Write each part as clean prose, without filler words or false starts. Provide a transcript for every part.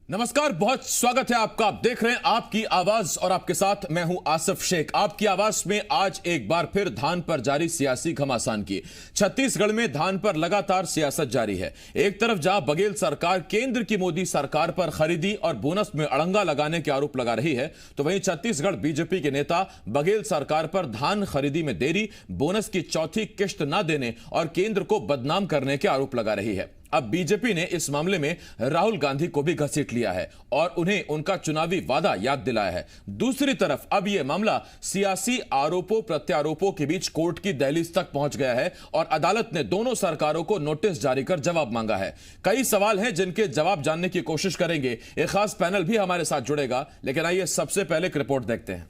नमस्कार, बहुत स्वागत है आपका। आप देख रहे हैं आपकी आवाज और आपके साथ मैं हूं आसिफ शेख। आपकी आवाज में आज एक बार फिर धान पर जारी सियासी घमासान की। छत्तीसगढ़ में धान पर लगातार सियासत जारी है। एक तरफ जहां बघेल सरकार केंद्र की मोदी सरकार पर खरीदी और बोनस में अड़ंगा लगाने के आरोप लगा रही है, तो वहीं छत्तीसगढ़ बीजेपी के नेता बघेल सरकार पर धान खरीदी में देरी, बोनस की चौथी किश्त न देने और केंद्र को बदनाम करने के आरोप लगा रही है। अब बीजेपी ने इस मामले में राहुल गांधी को भी घसीट लिया है और उन्हें उनका चुनावी वादा याद दिलाया है। दूसरी तरफ अब यह मामला सियासी आरोपों प्रत्यारोपों के बीच कोर्ट की दहलीज तक पहुंच गया है और अदालत ने दोनों सरकारों को नोटिस जारी कर जवाब मांगा है। कई सवाल हैं जिनके जवाब जानने की कोशिश करेंगे। एक खास पैनल भी हमारे साथ जुड़ेगा, लेकिन आइए सबसे पहले एक रिपोर्ट देखते हैं।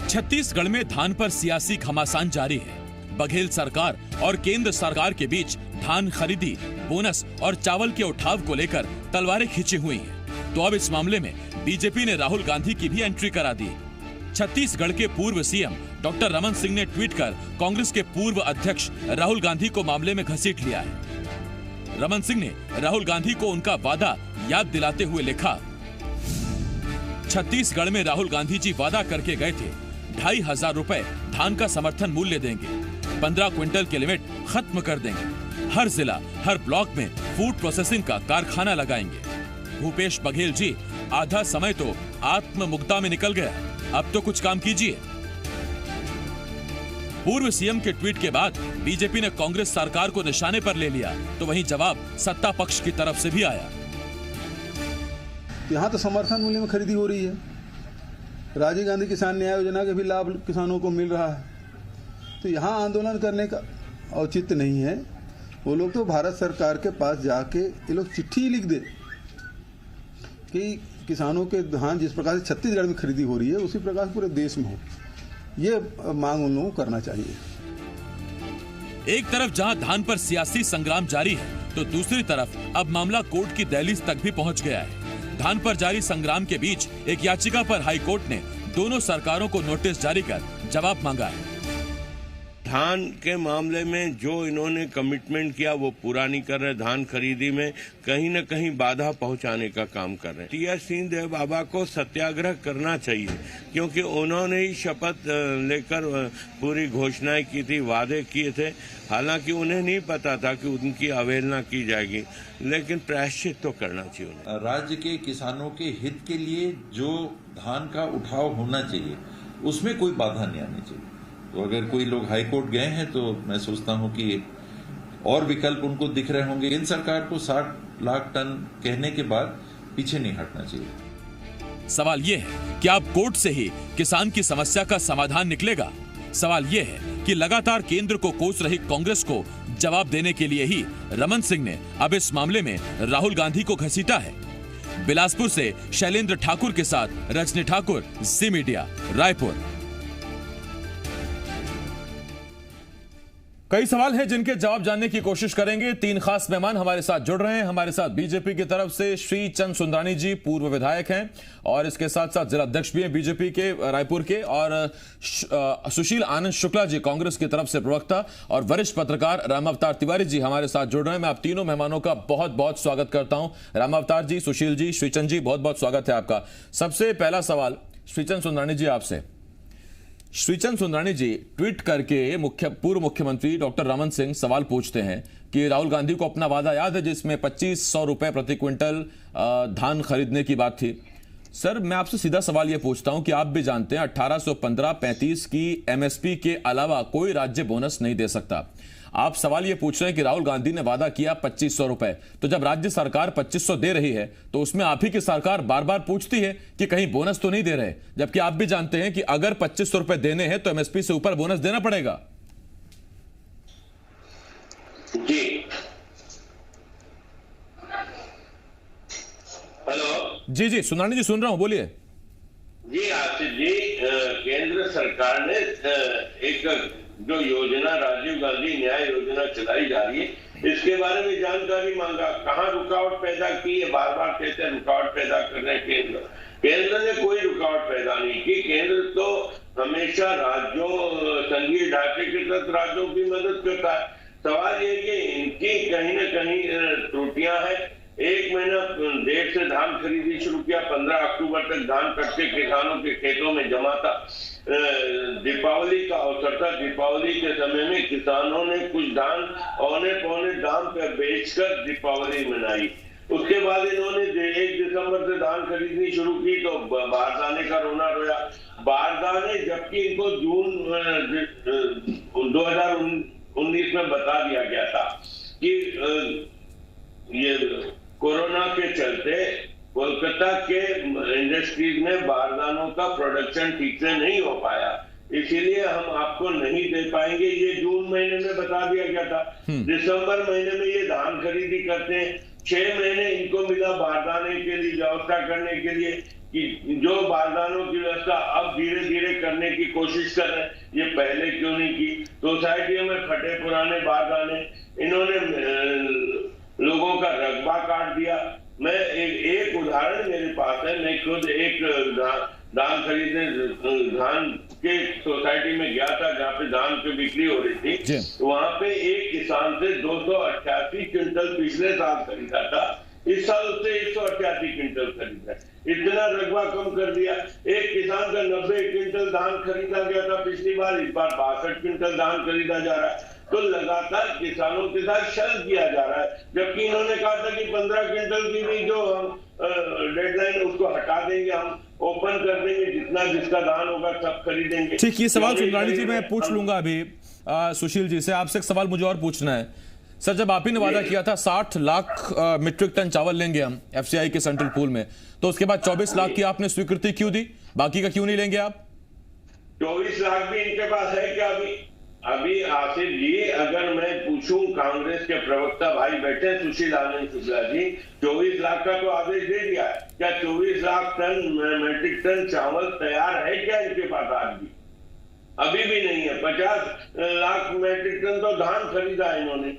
छत्तीसगढ़ में धान पर सियासी घमासान जारी है। बघेल सरकार और केंद्र सरकार के बीच धान खरीदी, बोनस और चावल के उठाव को लेकर तलवारें खींची हुई हैं। तो अब इस मामले में बीजेपी ने राहुल गांधी की भी एंट्री करा दी। छत्तीसगढ़ के पूर्व सीएम डॉक्टर रमन सिंह ने ट्वीट कर कांग्रेस के पूर्व अध्यक्ष राहुल गांधी को मामले में घसीट लिया है। रमन सिंह ने राहुल गांधी को उनका वादा याद दिलाते हुए लिखा, छत्तीसगढ़ में राहुल गांधी जी वादा करके गए थे 2,500 रुपए धान का समर्थन मूल्य देंगे, 15 क्विंटल की लिमिट खत्म कर देंगे, हर जिला हर ब्लॉक में फूड प्रोसेसिंग का कारखाना लगाएंगे। भूपेश बघेल जी, आधा समय तो आत्ममुग्धा में निकल गया, अब तो कुछ काम कीजिए। पूर्व सीएम के ट्वीट के बाद बीजेपी ने कांग्रेस सरकार को निशाने पर ले लिया, तो वहीं जवाब सत्ता पक्ष की तरफ से भी आया। यहाँ तो समर्थन मूल्य में खरीदी हो रही है। राजीव गांधी किसान न्याय योजना का भी लाभ किसानों को मिल रहा है, तो यहाँ आंदोलन करने का औचित्य नहीं है। वो लोग तो भारत सरकार के पास जाके ये लोग चिट्ठी लिख दे कि किसानों के धान जिस प्रकार से छत्तीसगढ़ में खरीदी हो रही है उसी प्रकार पूरे देश में हो, ये मांग उन लोगों को करना चाहिए। एक तरफ जहां धान पर सियासी संग्राम जारी है, तो दूसरी तरफ अब मामला कोर्ट की दहलीज तक भी पहुंच गया है। धान पर जारी संग्राम के बीच एक याचिका पर हाई कोर्ट ने दोनों सरकारों को नोटिस जारी कर जवाब मांगा है। धान के मामले में जो इन्होंने कमिटमेंट किया वो पूरा नहीं कर रहे। धान खरीदी में कहीं न कहीं बाधा पहुंचाने का काम कर रहे हैं। टी.एस. सिंहदेव बाबा को सत्याग्रह करना चाहिए, क्योंकि उन्होंने ही शपथ लेकर पूरी घोषणाएं की थी, वादे किए थे। हालांकि उन्हें नहीं पता था कि उनकी अवहेलना की जाएगी, लेकिन प्रायश्चित तो करना चाहिए उन्हें। राज्य के किसानों के हित के लिए जो धान का उठाव होना चाहिए उसमें कोई बाधा नहीं आनी चाहिए। तो अगर कोई लोग हाई कोर्ट गए हैं तो मैं सोचता हूं कि और विकल्प उनको दिख रहे होंगे। इन सरकार को 60 लाख टन कहने के बाद पीछे नहीं हटना चाहिए। सवाल ये है कि अब कोर्ट से ही किसान की समस्या का समाधान निकलेगा। सवाल ये है कि लगातार केंद्र को कोस रही कांग्रेस को जवाब देने के लिए ही रमन सिंह ने अब इस मामले में राहुल गांधी को घसीटा है। बिलासपुर से शैलेंद्र ठाकुर के साथ रजनी ठाकुर, जी मीडिया, रायपुर। कई सवाल हैं जिनके जवाब जानने की कोशिश करेंगे। तीन खास मेहमान हमारे साथ जुड़ रहे हैं। हमारे साथ बीजेपी की तरफ से श्री चंद सुंदरानी जी, पूर्व विधायक हैं और इसके साथ साथ जिला अध्यक्ष भी हैं बीजेपी के रायपुर के, और सुशील आनंद शुक्ला जी, कांग्रेस की तरफ से प्रवक्ता, और वरिष्ठ पत्रकार रामावतार तिवारी जी हमारे साथ जुड़ रहे हैं। मैं आप तीनों मेहमानों का बहुत बहुत स्वागत करता हूं। रामावतार जी, सुशील जी, श्रीचंद जी, बहुत बहुत स्वागत है आपका। सबसे पहला सवाल श्रीचंद सुंदरानी जी आपसे। श्रीचंद सुंदरानी जी, ट्वीट करके पूर्व मुख्यमंत्री डॉक्टर रमन सिंह सवाल पूछते हैं कि राहुल गांधी को अपना वादा याद है जिसमें 2,500 रुपए प्रति क्विंटल धान खरीदने की बात थी। सर, मैं आपसे सीधा सवाल यह पूछता हूं कि आप भी जानते हैं 1815-35 की एमएसपी के अलावा कोई राज्य बोनस नहीं दे सकता। आप सवाल ये पूछ रहे हैं कि राहुल गांधी ने वादा किया 2,500 रुपए, तो जब राज्य सरकार 2,500 दे रही है तो उसमें आप ही की सरकार बार बार पूछती है कि कहीं बोनस तो नहीं दे रहे, जबकि आप भी जानते हैं कि अगर 2,500 रुपए देने हैं तो एमएसपी से ऊपर बोनस देना पड़ेगा। जी, हेलो जी जी, सुंदरानी जी सुन रहा हूं, बोलिए। जी आसिफ जी, केंद्र सरकार ने एक जो योजना राजीव गांधी न्याय योजना चलाई जा रही है, इसके बारे में जानकारी मांगा। कहां रुकावट पैदा की है? बार बार कहते हैं रुकावट पैदा कर रहे हैं केंद्र ने कोई रुकावट पैदा नहीं की। केंद्र तो हमेशा राज्यों, संघीय ढांचे के तहत राज्यों की मदद करता है। सवाल ये कि इनकी कहीं न कहीं त्रुटियां हैं। एक महीना देर से धान खरीदी शुरू किया, 15 अक्टूबर तक धान कट के किसानों के खेतों में जमा था। दीपावली का अवसर था, दीपावली के समय में किसानों ने कुछ धान औने पौने दाम पर बेचकर दीपावली मनाई। उसके बाद इन्होंने 1 दिसंबर से धान खरीदनी शुरू की तो बारदाने का रोना रोया। बारदाने जबकि इनको जून 2019 में बता दिया गया था कि ये कोरोना के चलते कोलकाता के इंडस्ट्रीज में बारदानों का प्रोडक्शन ठीक से नहीं हो पाया, इसीलिए हम आपको नहीं दे पाएंगे। ये जून महीने में बता दिया गया था। दिसंबर महीने में ये धान खरीदी करते हैं, 6 महीने इनको मिला बारदाने के लिए व्यवस्था करने के लिए कि जो बारदानों की व्यवस्था अब धीरे धीरे करने की कोशिश कर रहे हैं, ये पहले क्यों नहीं की। सोसाइटियों में फटे पुराने बारदाने, इन्होंने लोगों का रकबा काट दिया। मैं एक उदाहरण मेरे पास है, मैं खुद एक धान खरीदने धान के सोसाइटी में गया था जहाँ पे धान की बिक्री हो रही थी। वहां पे एक किसान से 288 क्विंटल पिछले साल खरीदा था, इस साल उससे 188 क्विंटल खरीदा। इतना रकबा कम कर दिया। एक किसान का 90 क्विंटल धान खरीदा गया था पिछली बार, इस बार 62 क्विंटल धान खरीदा जा रहा है। तो लगातार किसानों के साथ छल किया जा रहा है, जबकि इन्होंने कहा था कि 15 क्विंटल की भी जो हम डेडलाइन उसको हटा देंगे, हम ओपन कर देंगे, जितना जिसका धान होगा सब खरीदेंगे। ठीक, ये सवाल सुंदरानी जी मैं पूछ लूंगा अभी सुशील जी से। आपसे एक सवाल मुझे और पूछना है सर, जब आप ही ने वादा किया था 60 लाख मीट्रिक टन चावल लेंगे हम एफसीआई के सेंट्रल पूल में, तो उसके बाद 24 लाख की आपने स्वीकृति क्यों दी, बाकी का क्यों नहीं लेंगे आप? 24 लाख भी इनके पास है क्या? अभी आसिफ जी, अगर मैं पूछूं, कांग्रेस के प्रवक्ता भाई बैठे सुशील आनंद शुक्ला जी, 24 लाख का तो आदेश दे दिया है। क्या 24 लाख मीट्रिक टन चावल तैयार है क्या इनके पास? आज भी अभी भी नहीं है। 50 लाख मीट्रिक टन तो धान खरीदा है इन्होंने।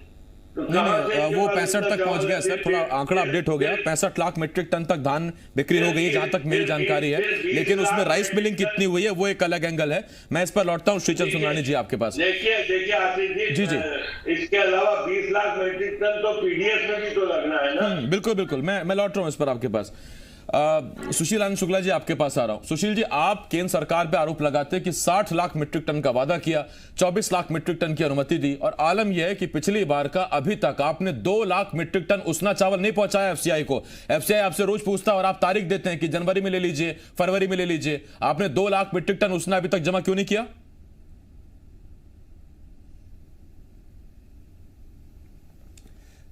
तो नहीं, वो 65 तक पहुंच गया सर, थोड़ा आंकड़ा अपडेट हो गया। 65 लाख मीट्रिक टन तक धान बिक्री हो गई है जहां तक मेरी जानकारी है, लेकिन उसमें राइस मिलिंग कितनी हुई है वो एक अलग एंगल है। मैं इस पर लौटता हूं। श्रीचंद सुंदरानी जी आपके पास। देखिए आशीष जी, इसके अलावा 20 लाख मीट्रिक टन तो पीडीएस में भी तो लगना है ना। बिल्कुल बिल्कुल, मैं लौट रहा हूं इस पर आपके पास। सुशील आनंद शुक्ला जी आपके पास आ रहा हूं। सुशील जी, आप केंद्र सरकार पे आरोप लगाते हैं कि 60 लाख मीट्रिक टन का वादा किया, 24 लाख मीट्रिक टन की अनुमति दी, और आलम यह है कि पिछली बार का अभी तक आपने 2 लाख मीट्रिक टन उसना चावल नहीं पहुंचाया एफसीआई को। एफसीआई आपसे रोज पूछता है और आप तारीख देते हैं कि जनवरी में ले लीजिए, फरवरी में ले लीजिए। आपने 2 लाख मीट्रिक टन उसना अभी तक जमा क्यों नहीं किया?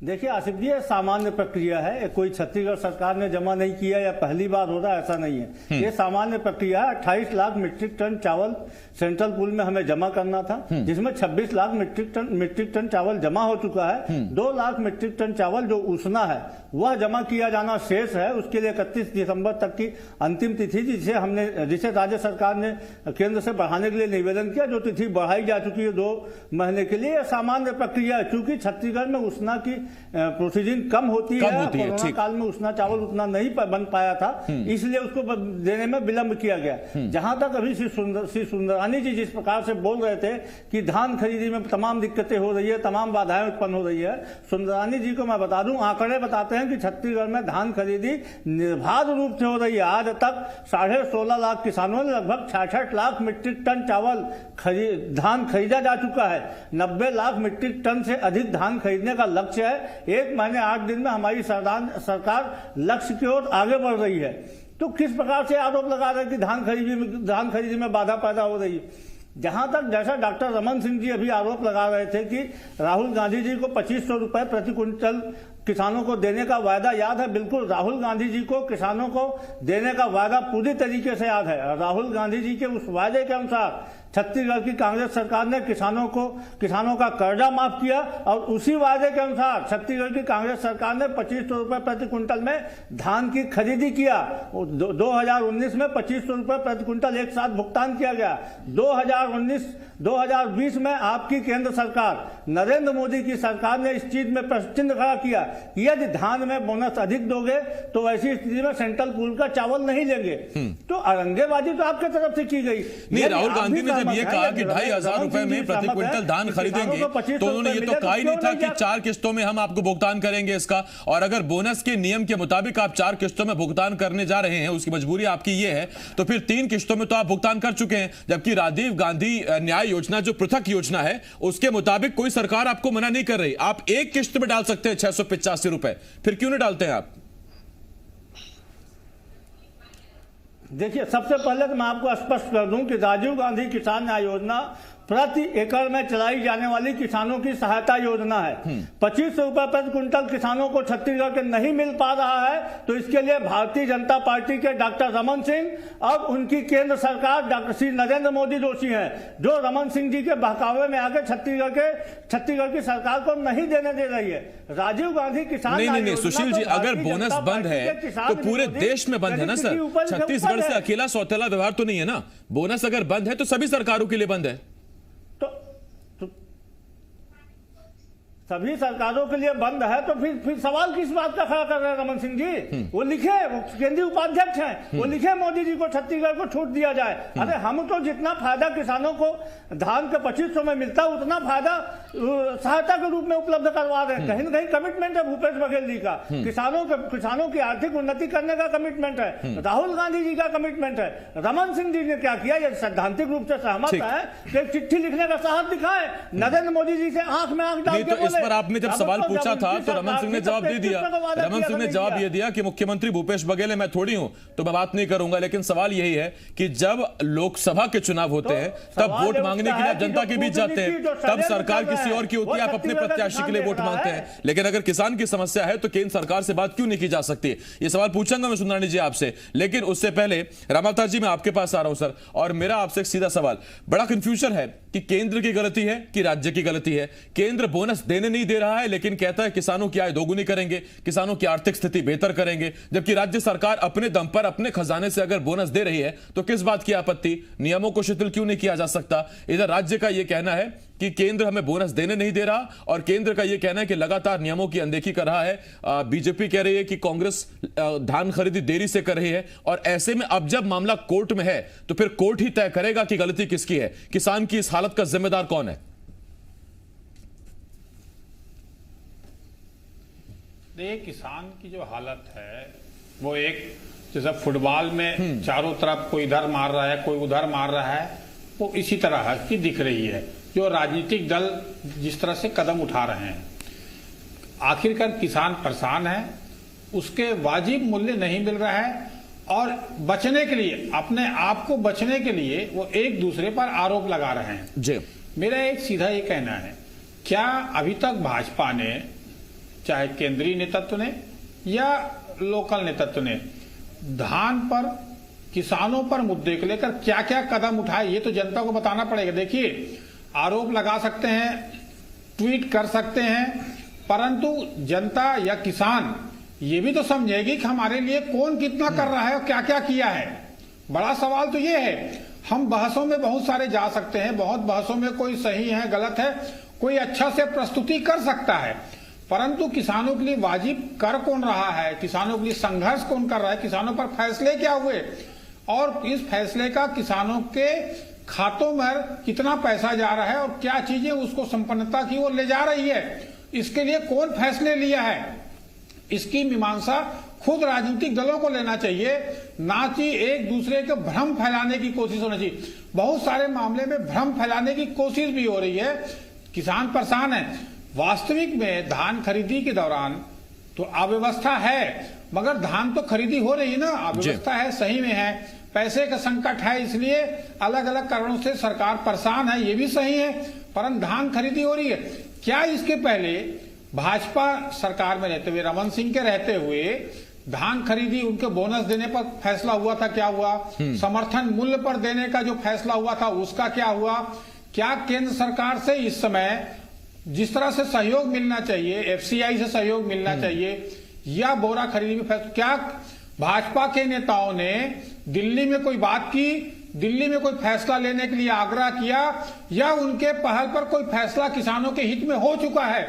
देखिए आसिफ जी, सामान्य प्रक्रिया है, कोई छत्तीसगढ़ सरकार ने जमा नहीं किया या पहली बार हो रहा है ऐसा नहीं है। ये सामान्य प्रक्रिया है। 28 लाख मीट्रिक टन चावल सेंट्रल पूल में हमें जमा करना था, जिसमें 26 लाख मीट्रिक टन चावल जमा हो चुका है। 2 लाख मीट्रिक टन चावल जो उसना है वह जमा किया जाना शेष है। उसके लिए 31 दिसंबर तक की अंतिम तिथि, जिसे राज्य सरकार ने केंद्र से बढ़ाने के लिए निवेदन किया, जो तिथि बढ़ाई जा चुकी है 2 महीने के लिए। सामान्य प्रक्रिया है, क्योंकि छत्तीसगढ़ में उसना की प्रोसीजिंग कम होती है। कोरोना काल में उसना चावल उतना नहीं बन पाया था, इसलिए उसको देने में विलंब किया गया। जहां तक अभी श्री सुंदरानी जी जिस प्रकार से बोल रहे थे कि धान खरीदी में तमाम दिक्कतें हो रही है, तमाम बाधाएं उत्पन्न हो रही है, सुंदरानी जी को मैं बता दूं, आंकड़े बताते हैं कि छत्तीसगढ़ में धान खरीदी निर्बाध रूप से हो रही है। आज तक 16.5 लाख किसानों ने लगभग 66 लाख मीट्रिक टन चावल धान खरीदा जा चुका है। 90 लाख मीट्रिक टन से अधिक धान खरीदने का लक्ष्य है। 1 महीने 8 दिन में हमारी सरकार लक्ष्य की ओर आगे बढ़ रही है। तो किस प्रकार से आरोप लगा रहे हैं कि धान खरीदी में बाधा पैदा हो रही है? जहां तक जैसा डॉक्टर रमन सिंह जी अभी आरोप लगा रहे थे कि राहुल गांधी जी को 2500 रुपए प्रति क्विंटल किसानों को देने का वायदा याद है। बिल्कुल, राहुल गांधी जी को किसानों को देने का वायदा पूरी तरीके से याद है। राहुल गांधी जी के उस वायदे के अनुसार छत्तीसगढ़ की कांग्रेस सरकार ने किसानों का कर्जा माफ किया, और उसी वायदे के अनुसार छत्तीसगढ़ की कांग्रेस सरकार ने 2500 रुपए प्रति क्विंटल में धान की खरीदी किया। 2019 में 2500 रुपए प्रति क्विंटल एक साथ भुगतान किया गया। 2019-2020 में आपकी केंद्र सरकार, नरेंद्र मोदी की सरकार ने इस चीज में प्रश्न चिन्ह खड़ा किया कि यदि धान में बोनस अधिक दोगे तो ऐसी स्थिति में सेंट्रल पूल का चावल नहीं लेंगे। तो औरंगेबाजी तो आपके तरफ से की गई। नहीं, राहुल गांधी ने जब ये कहा कि 2,500 रुपए में प्रति क्विंटल धान खरीदेंगे तो उन्होंने ये तो कहा ही नहीं था कि 4 किस्तों में हम आपको भुगतान करेंगे इसका। और अगर बोनस के नियम के मुताबिक आप 4 किस्तों में भुगतान करने जा रहे हैं, उसकी मजबूरी आपकी ये है, तो फिर 3 किस्तों में तो आप भुगतान कर चुके हैं। जबकि राजीव गांधी न्याय योजना जो पृथक योजना है उसके मुताबिक कोई सरकार आपको मना नहीं कर रही, आप एक किस्त में डाल सकते हैं 685 रुपए, फिर क्यों नहीं डालते हैं आप? देखिए, सबसे पहले तो मैं आपको स्पष्ट कर दूं कि राजीव गांधी किसान न्याय योजना प्रति एकड़ में चलाई जाने वाली किसानों की सहायता योजना है। 25 रुपए प्रति क्विंटल किसानों को छत्तीसगढ़ के नहीं मिल पा रहा है, तो इसके लिए भारतीय जनता पार्टी के डॉक्टर रमन सिंह और उनकी केंद्र सरकार डॉक्टर श्री नरेंद्र मोदी दोषी हैं, जो रमन सिंह जी के बहकावे में आके छत्तीसगढ़ की सरकार को नहीं देने दे रही है। राजीव गांधी किसान नहीं सुशील जी, अगर बोनस बंद है तो पूरे देश में बंद है ना सर, छत्तीसगढ़ से अकेला सौतेला व्यवहार तो नहीं है ना। बोनस अगर बंद है तो सभी सरकारों के लिए बंद है। सभी सरकारों के लिए बंद है तो फिर सवाल किस बात का खड़ा कर रहे हैं रमन सिंह जी? वो लिखे, वो केंद्रीय उपाध्यक्ष हैं, वो लिखे मोदी जी को छत्तीसगढ़ को छूट दिया जाए। अरे हम तो जितना फायदा किसानों को धान के 2500 में मिलता है उतना फायदा सहायता के रूप में उपलब्ध करवा रहे हैं। कहीं ना कहीं कमिटमेंट है भूपेश बघेल जी का, किसानों की आर्थिक उन्नति करने का कमिटमेंट है, राहुल गांधी जी का कमिटमेंट है। रमन सिंह जी ने क्या किया, ये सैद्धांतिक रूप से सहमत है कि चिट्ठी लिखने का साहस दिखाए, नरेंद्र मोदी जी से आंख में आंख डाल के पर आपने जब सवाल पूछा था तो रमन सिंह ने जवाब दे दिया। रमन सिंह ने जवाब ये दिया कि मुख्यमंत्री भूपेश बघेल है, मैं थोड़ी हूं तो मैं बात नहीं करूंगा। लेकिन सवाल यही है कि जब लोकसभा के चुनाव होते हैं तब वोट मांगने के लिए जनता के बीच जाते हैं, तब सरकार किसी और की होती है, आप अपने प्रत्याशी के लिए वोट मांगते हैं। लेकिन अगर किसान की समस्या है तो केंद्र सरकार से बात क्यों नहीं की जा सकती? ये सवाल पूछूंगा मैं सुंदरानी जी आपसे, लेकिन उससे पहले रामावतार जी मैं आपके पास आ रहा हूं सर। और मेरा आपसे एक सीधा सवाल, बड़ा कंफ्यूजन है कि केंद्र की गलती है कि राज्य की गलती है। केंद्र बोनस देने नहीं दे रहा है लेकिन कहता है किसानों की आय दोगुनी करेंगे, किसानों की आर्थिक स्थिति बेहतर करेंगे, जबकि राज्य सरकार अपने दम पर अपने खजाने से अगर बोनस दे रही है तो किस बात की आपत्ति? नियमों को शिथिल क्यों नहीं किया जा सकता? इधर राज्य का यह कहना है कि केंद्र हमें बोनस देने नहीं दे रहा और केंद्र का यह कहना है कि लगातार नियमों की अनदेखी कर रहा है। बीजेपी कह रही है कि कांग्रेस धान खरीदी देरी से कर रही है। और ऐसे में अब जब मामला कोर्ट में है तो फिर कोर्ट ही तय करेगा कि गलती किसकी है, किसान की इस हालत का जिम्मेदार कौन है? देखिए, किसान की जो हालत है वो एक जैसा फुटबॉल में चारों तरफ कोई इधर मार रहा है कोई उधर मार रहा है, वो इसी तरह की दिख रही है। जो राजनीतिक दल जिस तरह से कदम उठा रहे हैं, आखिरकार किसान परेशान है, उसके वाजिब मूल्य नहीं मिल रहा है और बचने के लिए, अपने आप को बचने के लिए वो एक दूसरे पर आरोप लगा रहे हैं जी। मेरा एक सीधा ये कहना है, क्या अभी तक भाजपा ने, चाहे केंद्रीय नेतृत्व ने या लोकल नेतृत्व ने, धान पर, किसानों पर मुद्दे को लेकर क्या क्या कदम उठाए, ये तो जनता को बताना पड़ेगा। देखिए, आरोप लगा सकते हैं, ट्वीट कर सकते हैं, परंतु जनता या किसान ये भी तो समझेगी कि हमारे लिए कौन कितना कर रहा है और क्या क्या किया है। बड़ा सवाल तो ये है। हम बहसों में बहुत सारे जा सकते हैं, बहुत बहसों में कोई सही है गलत है, कोई अच्छा से प्रस्तुति कर सकता है, परंतु किसानों के लिए वाजिब कर कौन रहा है, किसानों के लिए संघर्ष कौन कर रहा है, किसानों पर फैसले क्या हुए और इस फैसले का किसानों के खातों में कितना पैसा जा रहा है और क्या चीजें उसको संपन्नता की ओर ले जा रही है, इसके लिए कौन फैसले लिया है, इसकी मीमांसा खुद राजनीतिक दलों को लेना चाहिए, ना कि एक दूसरे के भ्रम फैलाने की कोशिश होनी चाहिए। बहुत सारे मामले में भ्रम फैलाने की कोशिश भी हो रही है, किसान परेशान है। वास्तविक में धान खरीदी के दौरान तो अव्यवस्था है, मगर धान तो खरीदी हो रही है ना, अव्यवस्था है, सही में है, पैसे का संकट है, इसलिए अलग अलग कारणों से सरकार परेशान है, ये भी सही है, परंतु धान खरीदी हो रही है। क्या इसके पहले भाजपा सरकार में रहते हुए, रमन सिंह के रहते हुए धान खरीदी, उनके बोनस देने पर फैसला हुआ था, क्या हुआ? समर्थन मूल्य पर देने का जो फैसला हुआ था उसका क्या हुआ? क्या केंद्र सरकार से इस समय जिस तरह से सहयोग मिलना चाहिए, एफसीआई से सहयोग मिलना चाहिए या बोरा खरीदी में फैसला, क्या भाजपा के नेताओं ने दिल्ली में कोई बात की, दिल्ली में कोई फैसला लेने के लिए आग्रह किया या उनके पहल पर कोई फैसला किसानों के हित में हो चुका है?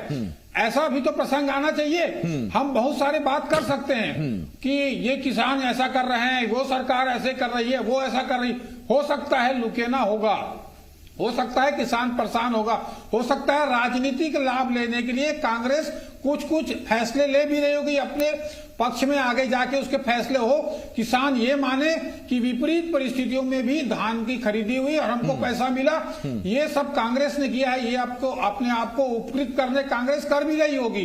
ऐसा भी तो प्रसंग आना चाहिए। हम बहुत सारे बात कर सकते हैं कि ये किसान ऐसा कर रहे हैं, वो सरकार ऐसे कर रही है, वो ऐसा कर रही, हो सकता है लुकेना होगा, हो सकता है किसान परेशान होगा, हो सकता है राजनीतिक लाभ लेने के लिए कांग्रेस कुछ कुछ फैसले ले भी रही होगी अपने पक्ष में, आगे जाके उसके फैसले हो, किसान ये माने कि विपरीत परिस्थितियों में भी धान की खरीदी हुई और हमको पैसा मिला। ये सब कांग्रेस ने किया है, ये आपको अपने आप को उपकृत करने कांग्रेस कर भी रही होगी,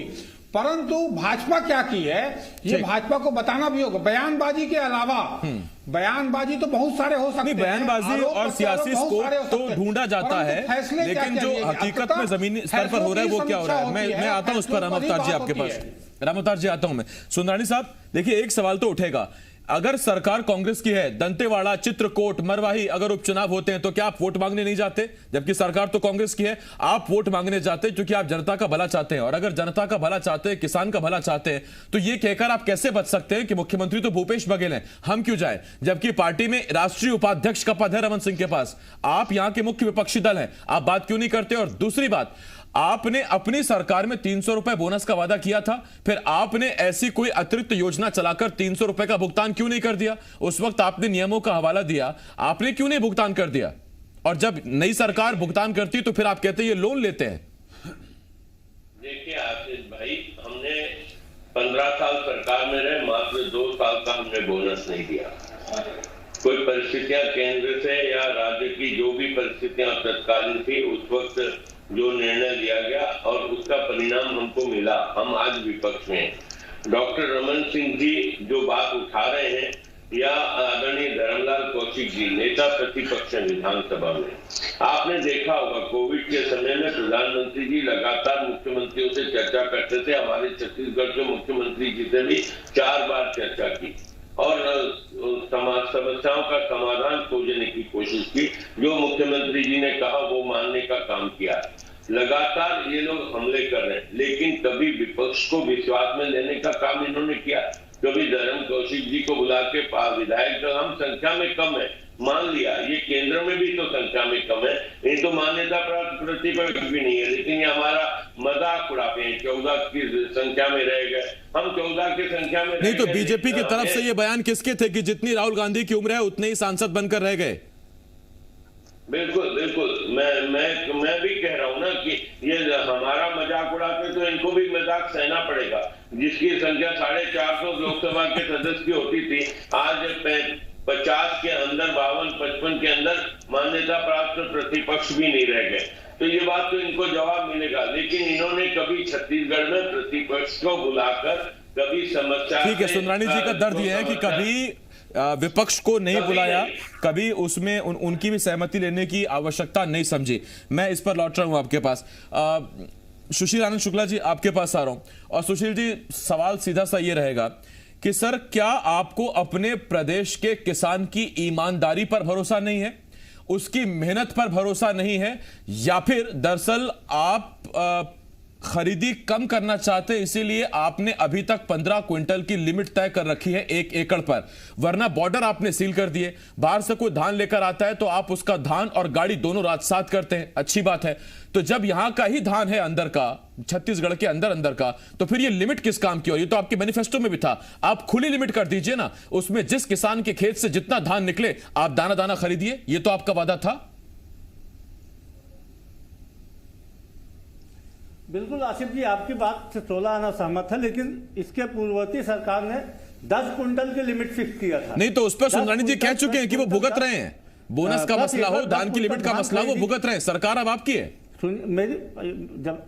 परंतु भाजपा क्या की है ये भाजपा को बताना भी होगा। बयानबाजी के अलावा बयानबाजी तो बहुत सारे हो सकते हैं, बयानबाजी और सियासी स्कोप तो ढूंढा जाता है, लेकिन जो हकीकत में जमीनी स्तर पर हो रहा है वो क्या हो रहा है, मैं आता हूं उस पर। राम अवतार जी आपके पास, राम अवतार जी आता हूं मैं। सुंदरानी साहब देखिए, एक सवाल तो उठेगा, अगर सरकार कांग्रेस की है, दंतेवाड़ा, चित्रकूट, मरवाही अगर उपचुनाव होते हैं तो क्या आप वोट मांगने नहीं जाते? जबकि सरकार तो कांग्रेस की है, आप वोट मांगने जाते क्योंकि आप जनता का भला चाहते हैं। और अगर जनता का भला चाहते हैं, किसान का भला चाहते हैं, तो ये कहकर आप कैसे बच सकते हैं कि मुख्यमंत्री तो भूपेश बघेल हैं, हम क्यों जाए? जबकि पार्टी में राष्ट्रीय उपाध्यक्ष का पद है रमन सिंह के पास, आप यहां के मुख्य विपक्षी दल हैं, आप बात क्यों नहीं करते? और दूसरी बात, आपने अपनी सरकार में 300 रुपए बोनस का वादा किया था, फिर आपने ऐसी कोई अतिरिक्त योजना चलाकर 300 रुपए का भुगतान क्यों नहीं कर दिया? उस वक्त आपने नियमों का हवाला दिया, आपने क्यों नहीं भुगतान कर दिया? और जब नई सरकार भुगतान करती तो फिर आप कहते ये लोन लेते हैं। देखिए आशीष भाई, हमने 15 साल सरकार में रहे, मात्र 2 साल का हमने बोनस नहीं दिया। कोई परिस्थितियां केंद्र से या राज्य की जो भी परिस्थितियां तत्कालीन थी, उस वक्त जो निर्णय लिया गया और उसका परिणाम हमको मिला, हम आज विपक्ष में। डॉक्टर रमन सिंह जी जो बात उठा रहे हैं, या आदरणीय धर्मलाल कौशिक जी नेता प्रतिपक्ष हैं विधानसभा में, आपने देखा होगा कोविड के समय में प्रधानमंत्री जी लगातार मुख्यमंत्रियों से चर्चा करते थे। हमारे छत्तीसगढ़ के मुख्यमंत्री जी से भी 4 बार चर्चा की और समस्याओं का समाधान खोजने की कोशिश की। जो मुख्यमंत्री जी ने कहा वो मानने का काम किया। लगातार ये लोग हमले कर रहे हैं, लेकिन कभी विपक्ष को विश्वास में लेने का काम इन्होंने किया? कभी धर्म कौशिक जी को बुला के विधायक तो हम संख्या में कम है, मान लिया, ये केंद्र में भी तो संख्या में कम है, ये तो मान्यता प्राप्त प्रतिपक्ष भी नहीं है, लेकिन ये हमारा मजाक उड़ाते हैं। 14 की संख्या में रह गए, हम 14 की संख्या में नहीं, तो बीजेपी की तरफ से ये बयान किसके थे कि जितनी राहुल गांधी की उम्र है उतने ही सांसद बनकर रह गए? बिल्कुल बिल्कुल, मैं भी कह रहा हूं ना कि ये हमारा मजाक उड़ाते तो इनको भी मजाक सहना पड़ेगा। जिसकी संख्या 450 लोकसभा के सदस्य की होती थी, आज 50 के अंदर, 52-55 के अंदर मान्यता प्राप्त प्रतिपक्ष भी नहीं रह गए। तो ये बात तो इनको जवाब मिलेगा, लेकिन इन्होंने कभी छत्तीसगढ़ में प्रतिपक्ष को बुलाकर कभी समस्या, ठीक है, सुंदरानी जी का दर्द यह है कि कभी विपक्ष को नहीं बुलाया, कभी उसमें उनकी भी सहमति लेने की आवश्यकता नहीं समझी। मैं इस पर लौट रहा हूं आपके पास। सुशील आनंद शुक्ला जी आपके पास आ रहा हूं। और सुशील जी, सवाल सीधा सा ये रहेगा कि सर, क्या आपको अपने प्रदेश के किसान की ईमानदारी पर भरोसा नहीं है, उसकी मेहनत पर भरोसा नहीं है, या फिर दरअसल आप खरीदी कम करना चाहते हैं, इसीलिए आपने अभी तक 15 क्विंटल की लिमिट तय कर रखी है 1 एकड़ पर, वरना बॉर्डर आपने सील कर दिए। बाहर से कोई धान लेकर आता है तो आप उसका धान और गाड़ी दोनों रात साथ करते हैं, अच्छी बात है। तो जब यहां का ही धान है अंदर का, छत्तीसगढ़ के अंदर का, तो फिर ये लिमिट किस काम की? और ये तो आपके मैनिफेस्टो में भी था, आप खुली लिमिट कर दीजिए ना, उसमें जिस किसान के खेत से जितना धान निकले आप दाना दाना खरीदिए, ये तो आपका वादा था। बिल्कुल आसिफ जी, आपकी बात से 16 आना सहमत है, लेकिन इसके पूर्ववर्ती सरकार ने 10 कुंटल की लिमिट फिक्स किया था। नहीं, तो उस पर सुंदरानी जी कह चुके हैं कि वो भुगत रहे हैं, बोनस का मसला हो, धान की लिमिट का मसला हो, वो भुगत रहे हैं। सरकार अब आपकी है। मेरी जब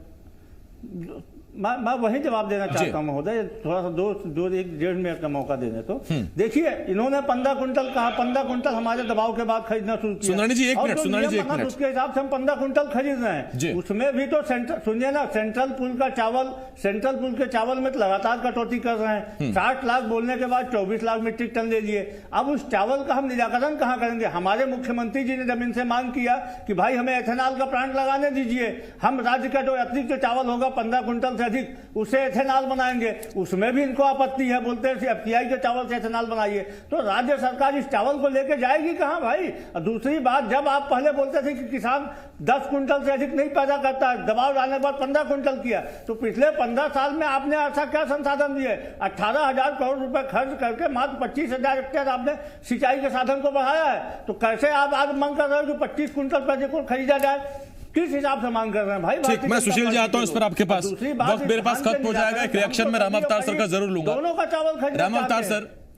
मैं वही जवाब देना चाहता हूं महोदय, थोड़ा सा 1-1.5 मिनट का मौका देने तो। देखिए, इन्होंने 15 कुंटल कहा, 15 कुंटल हमारे दबाव के बाद खरीदना शुरू किया। सुंदरानी जी 1 मिनट, सुंदरानी जी 1 मिनट। उसके हिसाब से हम 15 कुंटल खरीद रहे हैं, उसमें भी तो सुनिए ना, सेंट्रल पूल का चावल, सेंट्रल पूल के चावल में लगातार कटौती कर रहे हैं। 60 लाख बोलने के बाद 24 लाख मीट्रिक टन ले लिए। अब उस चावल का हम निराकरण कहां करेंगे? हमारे मुख्यमंत्री जी ने जब इनसे मांग किया कि भाई हमें एथेनॉल का प्लांट लगाने दीजिए, हम राज्य का जो अतिरिक्त चावल होगा 15 कुंटल से अधिक उससे एथेनॉल बनाएंगे, उसमें भी इनको आपत्ति है, बोलते हैं एफसीआई के चावल से एथेनॉल बनाइए। तो राज्य सरकार इस चावल को लेके जाएगी कहां भाई? और दूसरी बात, जब आप पहले बोलते थे कि किसान 10 कुंटल से अधिक नहीं पैदा करता, दबाव डालने के बाद 15 कुंटल किया, तो पिछले 15 साल में आपने ऐसा क्या संसाधन दिए? 18,000 करोड़ रुपए खर्च करके मात्र 25,000 हेक्टेयर आपने सिंचाई के साधन को बढ़ाया है। तो कैसे आप आज मांग कर रहे हो कि 25 कुंटल पैसे को खरीदा जाए? किस हिसाब से मांग कर रहे हैं भाई? ठीक, मैं सुशील जी आता हूं इस पर आपके पास, वक्त मेरे पास खत्म हो जाएगा। एक रिएक्शन में रामावतार सर का जरूर लूंगा। दोनों का चावल खरीदा।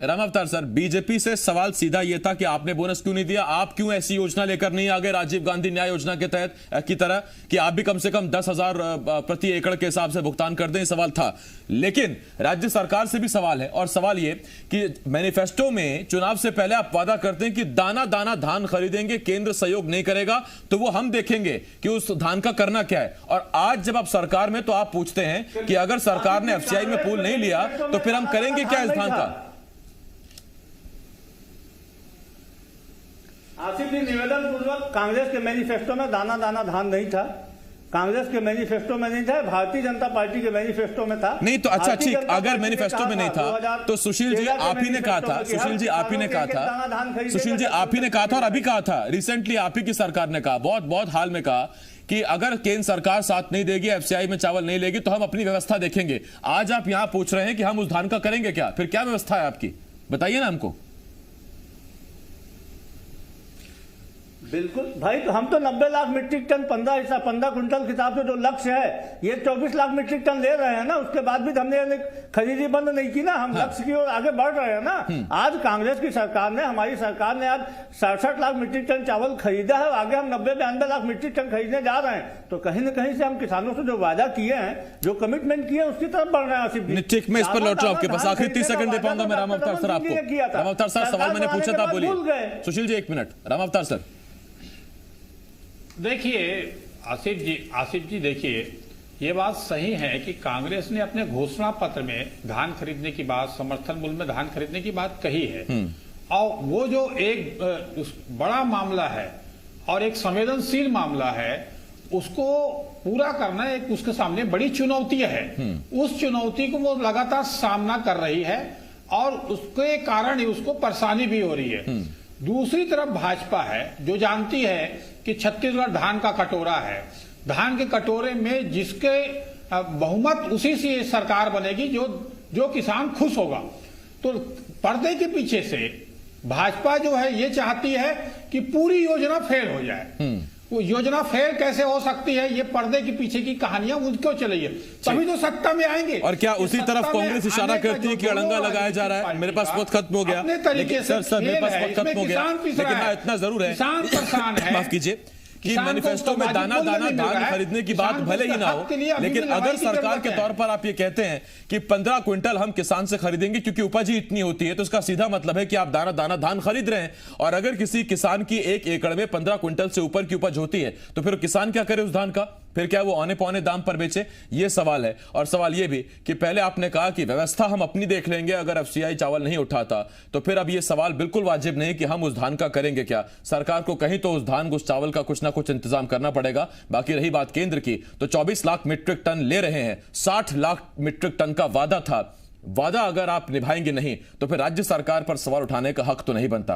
रामावतार सर, बीजेपी से सवाल सीधा यह था कि आपने बोनस क्यों नहीं दिया, आप क्यों ऐसी योजना लेकर नहीं आ गए राजीव गांधी न्याय योजना के तहत की तरह कि आप भी कम से कम 10,000 प्रति एकड़ के हिसाब से भुगतान कर दें? सवाल था। लेकिन राज्य सरकार से भी सवाल है, और सवाल ये कि मैनिफेस्टो में चुनाव से पहले आप वादा करते हैं कि दाना दाना धान खरीदेंगे, केंद्र सहयोग नहीं करेगा तो वो हम देखेंगे कि उस धान का करना क्या है। और आज जब आप सरकार में, तो आप पूछते हैं कि अगर सरकार ने एफसीआई में पूल नहीं लिया तो फिर हम करेंगे क्या इस धान का? आसिफ जी, निवेदन पूर्वक, कांग्रेस के मैनिफेस्टो में दाना दाना धान नहीं था। कांग्रेस के मैनिफेस्टो में नहीं था, भारतीय जनता पार्टी के मैनिफेस्टो में था। नहीं तो अच्छा ठीक, अगर मैनिफेस्टो में नहीं था तो सुशील जी आप ही ने कहा था, सुशील जी आप ही ने कहा था, सुशील जी आप ही ने कहा था और अभी कहा था, रिसेंटली आप ही की सरकार ने कहा, बहुत बहुत हाल में कहा कि अगर केंद्र सरकार साथ नहीं देगी, एफसीआई में चावल नहीं लेगी तो हम अपनी व्यवस्था देखेंगे। आज आप यहां पूछ रहे हैं कि हम उस धान का करेंगे क्या? फिर क्या व्यवस्था है आपकी, बताइए ना हमको। बिल्कुल भाई, तो हम तो 90 लाख मीट्रिक टन 15 कुंटल के हिसाब से जो लक्ष्य है, ये 24 लाख मीट्रिक टन ले रहे हैं ना। उसके बाद भी हमने खरीदी बंद नहीं की ना, हम लक्ष्य की ओर आगे बढ़ रहे हैं ना। आज कांग्रेस की सरकार ने, हमारी सरकार ने आज 67 लाख मीट्रिक टन चावल खरीदा है, आगे हम 90-92 लाख मीट्रिक टन खरीदने जा रहे हैं। तो कहीं ना कहीं से हम किसानों से जो वादा किए हैं, जो कमिटमेंट किए हैं, उसकी तरफ बढ़ रहे हैं। आसिफ जी ठीक, मैं इस पर लौट रहा हूं आपके पास, आखिरी 30 सेकंड दे पाऊंगा मैं रामावतार सर आपको। रामावतार सर, सवाल मैंने पूछा था, बोलिए। सुशील जी 1 मिनट, रामावतार सर। देखिए आसिफ जी देखिए, ये बात सही है कि कांग्रेस ने अपने घोषणा पत्र में धान खरीदने की बात, समर्थन मूल्य में धान खरीदने की बात कही है। और वो जो एक बड़ा मामला है और एक संवेदनशील मामला है, उसको पूरा करना एक उसके सामने बड़ी चुनौती है। उस चुनौती को वो लगातार सामना कर रही है और उसके कारण ही उसको परेशानी भी हो रही है। दूसरी तरफ भाजपा है जो जानती है कि छत्तीसगढ़ धान का कटोरा है, धान के कटोरे में जिसके बहुमत, उसी से सरकार बनेगी जो किसान खुश होगा। तो पर्दे के पीछे से भाजपा जो है ये चाहती है कि पूरी योजना फेल हो जाए। वो योजना फेल कैसे हो सकती है, ये पर्दे के पीछे की कहानियां उनको चलिए, तभी तो सत्ता में आएंगे। और क्या उसी तरफ कांग्रेस इशारा करती है कि अड़ंगा लगाया जा रहा है? मेरे पास वक्त खत्म हो गया, सर मेरे पास वक्त खत्म हो गया, लेकिन इतना जरूर है, किसान परेशान है, माफ कीजिए, कि मैनिफेस्टो में दाना दाना धान खरीदने की बात भले ही ना हो, लेकिन अगर सरकार के तौर पर आप ये कहते हैं कि 15 क्विंटल हम किसान से खरीदेंगे क्योंकि उपज ही इतनी होती है, तो इसका सीधा मतलब है कि आप दाना दाना धान खरीद रहे हैं। और अगर किसी किसान की 1 एकड़ में 15 क्विंटल से ऊपर की उपज होती है तो फिर किसान क्या करे उस धान का? फिर क्या वो औने पौने दाम पर बेचे? ये सवाल है। और सवाल ये भी कि पहले आपने कहा कि व्यवस्था हम अपनी देख लेंगे अगर एफसीआई चावल नहीं उठाता, तो फिर अब ये सवाल बिल्कुल वाजिब नहीं कि हम उस धान का करेंगे क्या। सरकार को कहीं तो उस धान, उस चावल का कुछ ना कुछ इंतजाम करना पड़ेगा। बाकी रही बात केंद्र की, तो 24 लाख मीट्रिक टन ले रहे हैं, 60 लाख मीट्रिक टन का वादा था। वादा अगर आप निभाएंगे नहीं तो फिर राज्य सरकार पर सवाल उठाने का हक तो नहीं बनता।